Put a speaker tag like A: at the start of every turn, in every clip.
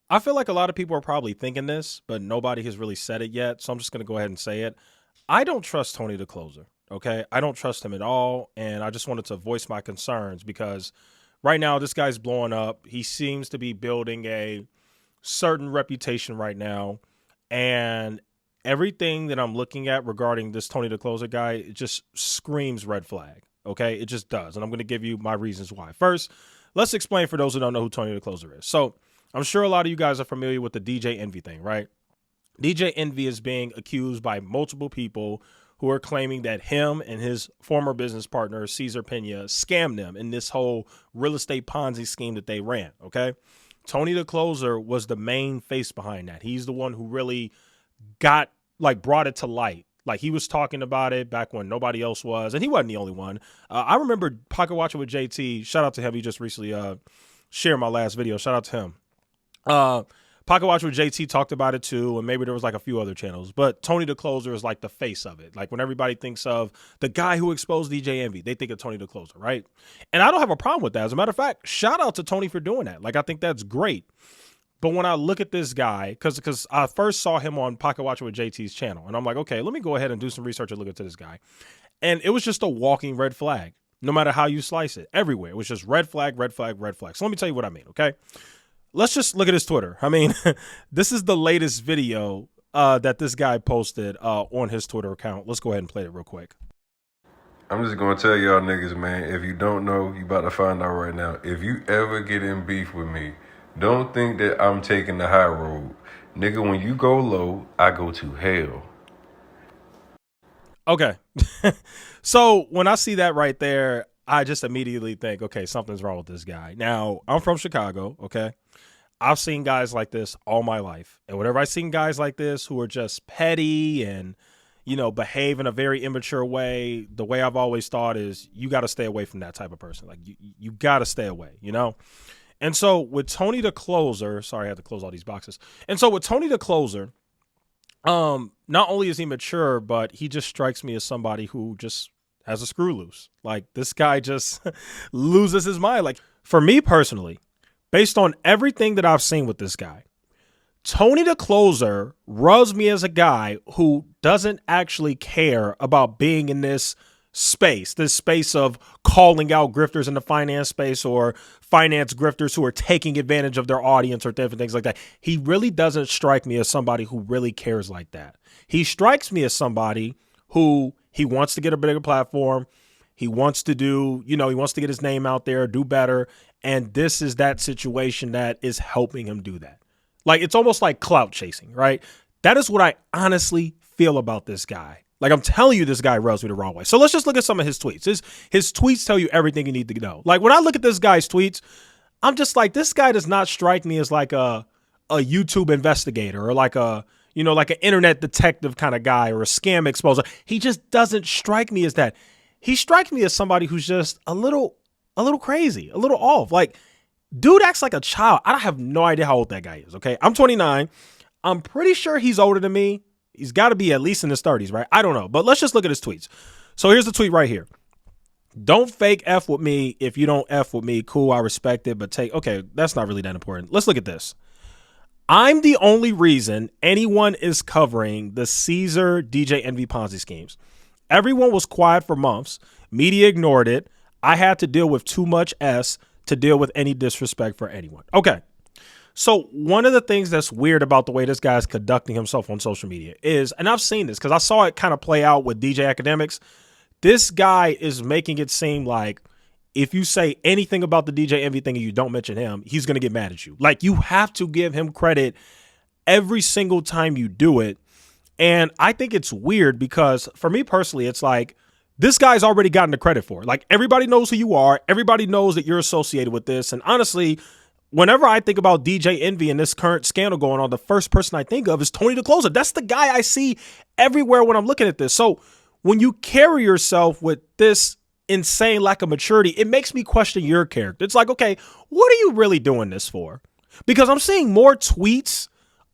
A: I feel like a lot of people are probably thinking this, but nobody has really said it yet. So I'm just going to go ahead and say it. I don't trust Tony the Closer. Okay. I don't trust him at all. And I just wanted to voice my concerns because right now this guy's blowing up. He seems to be building a certain reputation right now. And everything that I'm looking at regarding this Tony the Closer guy, it just screams red flag. Okay. It just does. And I'm going to give you my reasons why. First, let's explain for those who don't know who Tony the Closer is. So, I'm sure a lot of you guys are familiar with the DJ Envy thing, right? DJ Envy is being accused by multiple people who are claiming that him and his former business partner, Cesar Pena, scammed them in this whole real estate Ponzi scheme that they ran, okay? Tony the Closer was the main face behind that. He's the one who really brought it to light. Like, he was talking about it back when nobody else was, and he wasn't the only one. I remember Pocket Watcher with JT. Shout out to him. He just recently shared my last video. Shout out to him. Pocket Watch with JT talked about it too, and maybe there was like a few other channels, but Tony the Closer is like the face of it. Like when everybody thinks of the guy who exposed DJ Envy, they think of Tony the Closer, right? And I don't have a problem with that. As a matter of fact, shout out to Tony for doing that. Like I think that's great. But when I look at this guy, because I first saw him on Pocket Watcher with JT's channel, and I'm like, okay, let me go ahead and do some research and look into this guy. And it was just a walking red flag, no matter how you slice it, everywhere. It was just red flag, red flag, red flag. So let me tell you what I mean, okay? Let's just look at his Twitter. I mean, this is the latest video that this guy posted on his Twitter account. Let's go ahead and play it real quick.
B: I'm just gonna tell y'all niggas, man, if you don't know, you about to find out right now. If you ever get in beef with me, don't think that I'm taking the high road. Nigga, when you go low, I go to hell.
A: Okay. So when I see that right there, I just immediately think, okay, something's wrong with this guy. Now, I'm from Chicago, okay? I've seen guys like this all my life. And whenever I've seen guys like this who are just petty and, behave in a very immature way, the way I've always thought is you got to stay away from that type of person. Like you got to stay away, And so with Tony the Closer, sorry, I had to close all these boxes. And so with Tony the Closer, not only is he mature, but he just strikes me as somebody who just has a screw loose. Like this guy just loses his mind. Like for me personally, based on everything that I've seen with this guy, Tony the Closer rubs me as a guy who doesn't actually care about being in this space of calling out grifters in the finance space or finance grifters who are taking advantage of their audience or different things like that. He really doesn't strike me as somebody who really cares like that. He strikes me as somebody who he wants to get a bigger platform. He wants to do, he wants to get his name out there, do better. And this is that situation that is helping him do that. Like, it's almost like clout chasing, right? That is what I honestly feel about this guy. Like, I'm telling you, this guy rubs me the wrong way. So let's just look at some of his tweets. His tweets tell you everything you need to know. Like, when I look at this guy's tweets, I'm just like, this guy does not strike me as like a YouTube investigator or like like an internet detective kind of guy or a scam exposer. He just doesn't strike me as that. He strikes me as somebody who's just a little crazy, a little off. Like, dude acts like a child. I have no idea how old that guy is, okay? I'm 29. I'm pretty sure he's older than me. He's got to be at least in his 30s, right? I don't know. But let's just look at his tweets. So here's the tweet right here. Don't fake F with me. If you don't F with me, cool, I respect it. But okay, that's not really that important. Let's look at this. I'm the only reason anyone is covering the Cesar DJ Envy Ponzi schemes. Everyone was quiet for months. Media ignored it. I had to deal with too much S to deal with any disrespect for anyone. Okay. So one of the things that's weird about the way this guy's conducting himself on social media is, and I've seen this because I saw it kind of play out with DJ Academics. This guy is making it seem like if you say anything about the DJ Envy thing and you don't mention him, he's going to get mad at you. Like, you have to give him credit every single time you do it. And I think it's weird because for me personally, it's like this guy's already gotten the credit for it. Like, everybody knows who you are. Everybody knows that you're associated with this. And honestly, whenever I think about DJ Envy and this current scandal going on, the first person I think of is Tony the Closer. That's the guy I see everywhere when I'm looking at this. So when you carry yourself with this insane lack of maturity, it makes me question your character. It's like, okay, what are you really doing this for? Because I'm seeing more tweets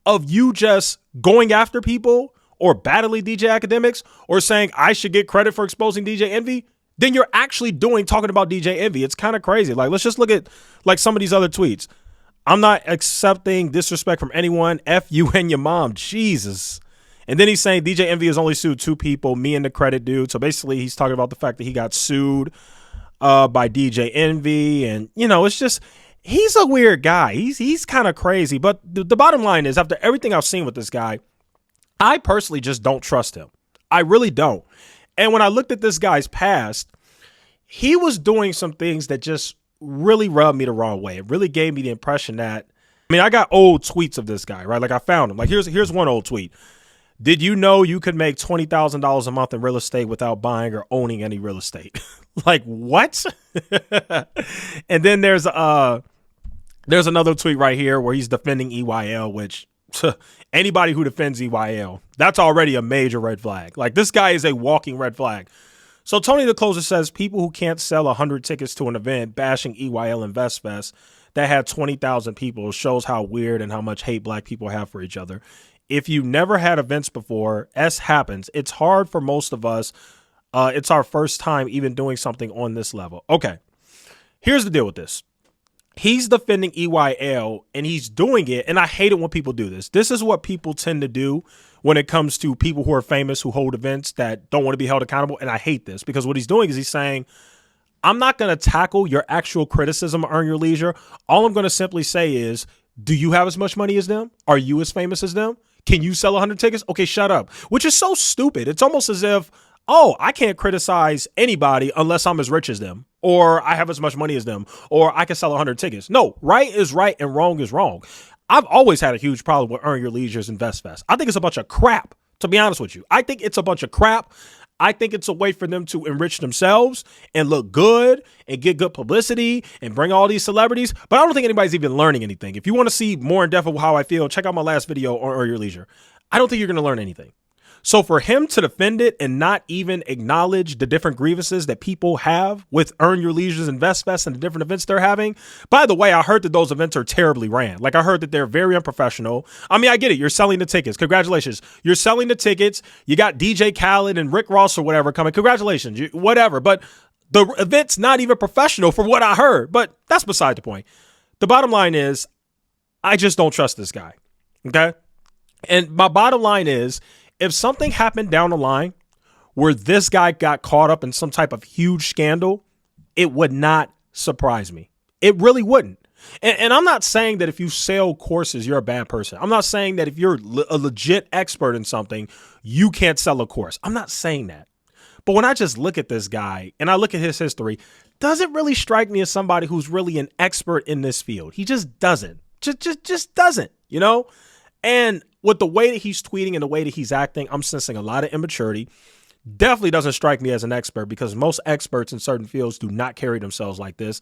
A: of you just going after people or battling DJ Academics or saying I should get credit for exposing DJ Envy than you're actually talking about DJ Envy. It's kind of crazy. Like, let's just look at like some of these other tweets. I'm not accepting disrespect from anyone. F you and your mom. Jesus. And then he's saying DJ Envy has only sued 2 people, me and the credit dude. So basically he's talking about the fact that he got sued by DJ Envy. And, you know, it's just, he's a weird guy. He's kind of crazy. But the bottom line is, after everything I've seen with this guy, I personally just don't trust him. I really don't. And when I looked at this guy's past, he was doing some things that just really rubbed me the wrong way. It really gave me the impression that, I mean, I got old tweets of this guy, right? Like I found him. Like here's one old tweet. Did you know you could make $20,000 a month in real estate without buying or owning any real estate? Like what? And then there's another tweet right here where he's defending EYL, which anybody who defends EYL, that's already a major red flag. Like this guy is a walking red flag. So Tony the Closer says people who can't sell 100 tickets to an event bashing EYL InvestFest that had 20,000 people shows how weird and how much hate black people have for each other. If you never had events before, S happens. It's hard for most of us. It's our first time even doing something on this level. Okay, here's the deal with this. He's defending EYL and he's doing it. And I hate it when people do this. This is what people tend to do when it comes to people who are famous, who hold events that don't want to be held accountable. And I hate this because what he's doing is he's saying, I'm not going to tackle your actual criticism of Earn Your Leisure. All I'm going to simply say is, do you have as much money as them? Are you as famous as them? Can you sell 100 tickets? Okay, shut up. Which is so stupid. It's almost as if, oh, I can't criticize anybody unless I'm as rich as them, or I have as much money as them, or I can sell 100 tickets. No, right is right and wrong is wrong. I've always had a huge problem with Earn Your Leisure's InvestFest. I think it's a bunch of crap, to be honest with you. I think it's a bunch of crap. I think it's a way for them to enrich themselves and look good and get good publicity and bring all these celebrities. But I don't think anybody's even learning anything. If you want to see more in depth of how I feel, check out my last video on Earn Your Leisure. I don't think you're going to learn anything. So for him to defend it and not even acknowledge the different grievances that people have with Earn Your Leisure's InvestFest and the different events they're having. By the way, I heard that those events are terribly ran. Like I heard that they're very unprofessional. I mean, I get it. You're selling the tickets. Congratulations. You're selling the tickets. You got DJ Khaled and Rick Ross or whatever coming. Congratulations. Whatever. But the event's not even professional from what I heard. But that's beside the point. The bottom line is I just don't trust this guy. Okay. And my bottom line is, if something happened down the line where this guy got caught up in some type of huge scandal, it would not surprise me. It really wouldn't. And I'm not saying that if you sell courses, you're a bad person. I'm not saying that if you're a legit expert in something, you can't sell a course. I'm not saying that. But when I just look at this guy and I look at his history, doesn't really strike me as somebody who's really an expert in this field. He just doesn't. Just doesn't, you know? And with the way that he's tweeting and the way that he's acting, I'm sensing a lot of immaturity. Definitely doesn't strike me as an expert because most experts in certain fields do not carry themselves like this.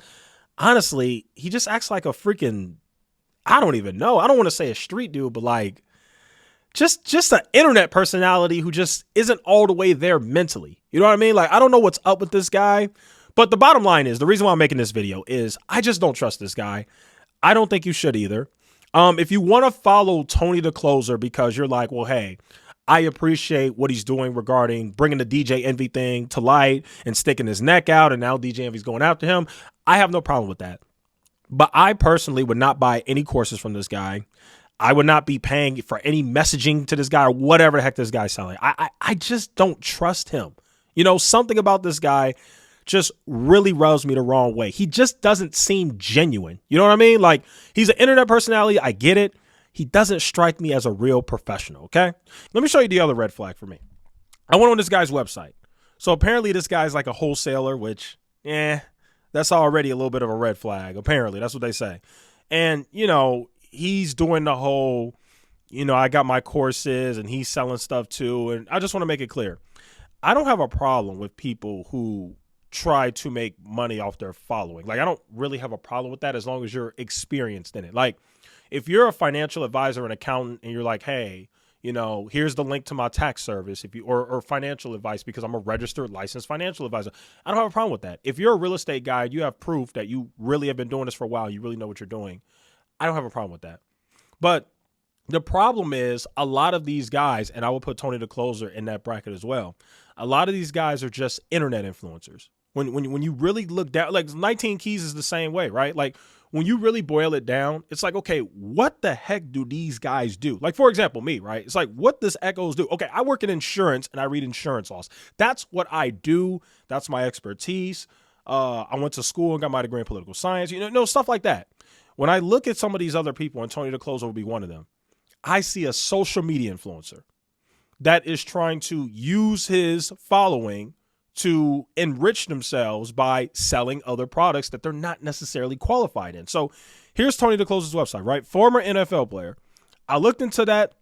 A: Honestly, he just acts like a freaking, I don't even know. I don't want to say a street dude, but like just an internet personality who just isn't all the way there mentally. You know what I mean? Like, I don't know what's up with this guy, but the bottom line is the reason why I'm making this video is I just don't trust this guy. I don't think you should either. If you want to follow Tony the Closer because you're like, well, hey, I appreciate what he's doing regarding bringing the DJ Envy thing to light and sticking his neck out, and now DJ Envy's going after him, I have no problem with that. But I personally would not buy any courses from this guy. I would not be paying for any messaging to this guy or whatever the heck this guy's selling. I just don't trust him. You know, something about this guy just really rubs me the wrong way. He just doesn't seem genuine. You know what I mean? Like, he's an internet personality. I get it. He doesn't strike me as a real professional. Okay. Let me show you the other red flag for me. I went on this guy's website. So apparently this guy's like a wholesaler, which, that's already a little bit of a red flag. Apparently that's what they say. And, you know, he's doing the whole, you know, I got my courses and he's selling stuff too. And I just want to make it clear. I don't have a problem with people who try to make money off their following. Like, I don't really have a problem with that as long as you're experienced in it. Like, if you're a financial advisor, an accountant, and you're like, hey, you know, here's the link to my tax service, if you or financial advice because I'm a registered licensed financial advisor, I don't have a problem with that. If you're a real estate guy, you have proof that you really have been doing this for a while, you really know what you're doing, I don't have a problem with that. But the problem is a lot of these guys, and I will put Tony the Closer in that bracket as well, a lot of these guys are just internet influencers. When you really look down, like 19 Keys is the same way, right? Like, when you really boil it down, it's like, okay, what the heck do these guys do? Like, for example, me, right? It's like, what does Echoes do? Okay, I work in insurance and I read insurance laws. That's what I do. That's my expertise. I went to school and got my degree in political science, stuff like that. When I look at some of these other people, and Tony DeCloser will be one of them, I see a social media influencer that is trying to use his following to enrich themselves by selling other products that they're not necessarily qualified in. So here's Tony DeCloser's website, right? Former NFL player. I looked into that.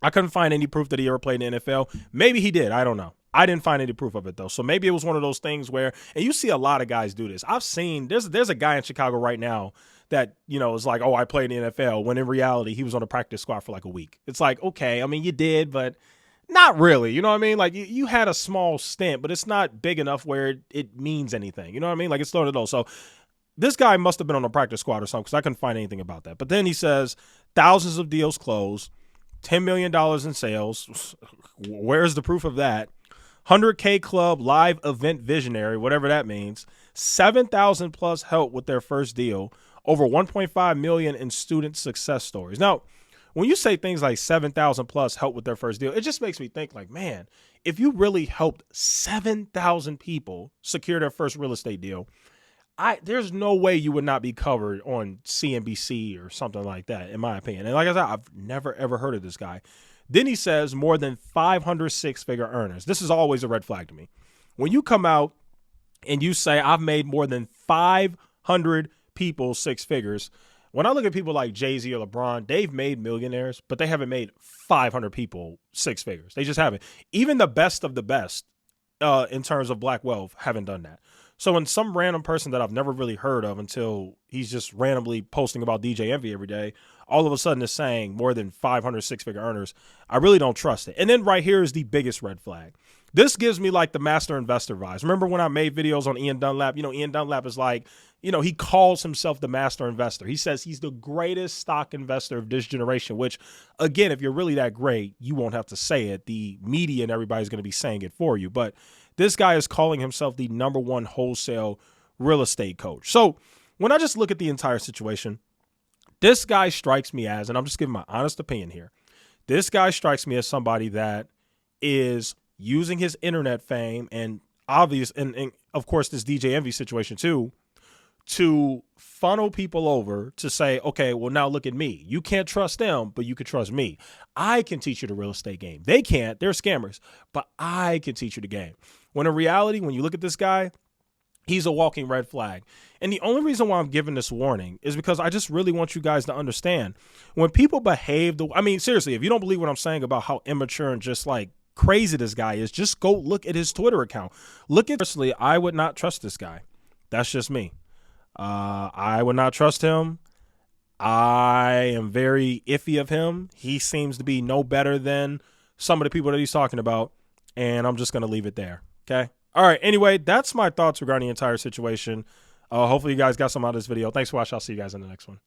A: I couldn't find any proof that he ever played in the NFL. Maybe he did. I don't know. I didn't find any proof of it, though. So maybe it was one of those things where, and you see a lot of guys do this. I've seen, there's a guy in Chicago right now that, is like, oh, I played in the NFL, when in reality, he was on a practice squad for like a week. It's like, okay, I mean, you did, but not really. You know what I mean? Like, you had a small stint, but it's not big enough where it means anything. You know what I mean? Like, it's still those. So this guy must have been on a practice squad or something, because I couldn't find anything about that. But then he says, thousands of deals closed, $10 million in sales. Where's the proof of that? 100K club live event visionary, whatever that means. 7,000 plus help with their first deal. Over 1.5 million in student success stories. Now, when you say things like 7,000 plus help with their first deal, it just makes me think like, man, if you really helped 7,000 people secure their first real estate deal, there's no way you would not be covered on CNBC or something like that, in my opinion. And like I said, I've never, ever heard of this guy. Then he says more than 500 six-figure earners. This is always a red flag to me. When you come out and you say, I've made more than 500 people six figures, when I look at people like Jay-Z or LeBron, they've made millionaires, but they haven't made 500 people six figures. They just haven't. Even the best of the best in terms of black wealth haven't done that. So when some random person that I've never really heard of until he's just randomly posting about DJ Envy every day, all of a sudden is saying more than 500 six-figure earners, I really don't trust it. And then right here is the biggest red flag. This gives me like the master investor vibes. Remember when I made videos on Ian Dunlap? Ian Dunlap is like, he calls himself the master investor. He says he's the greatest stock investor of this generation, which, again, if you're really that great, you won't have to say it. The media and everybody's going to be saying it for you. But this guy is calling himself the #1 wholesale real estate coach. So when I just look at the entire situation, this guy strikes me as, and I'm just giving my honest opinion here, this guy strikes me as somebody that is using his internet fame and of course this DJ Envy situation too, to funnel people over to say, okay, well, now look at me. You can't trust them, but you can trust me. I can teach you the real estate game. They can't. They're scammers, but I can teach you the game. When in reality, when you look at this guy, he's a walking red flag. And the only reason why I'm giving this warning is because I just really want you guys to understand when people behave seriously, if you don't believe what I'm saying about how immature and just like crazy this guy is, just go look at his Twitter account. Personally, I would not trust this guy. That's just me. I would not trust him. I am very iffy of him. He seems to be no better than some of the people that he's talking about. And I'm just going to leave it there. Okay. All right. Anyway, that's my thoughts regarding the entire situation. Hopefully you guys got some out of this video. Thanks for watching. I'll see you guys in the next one.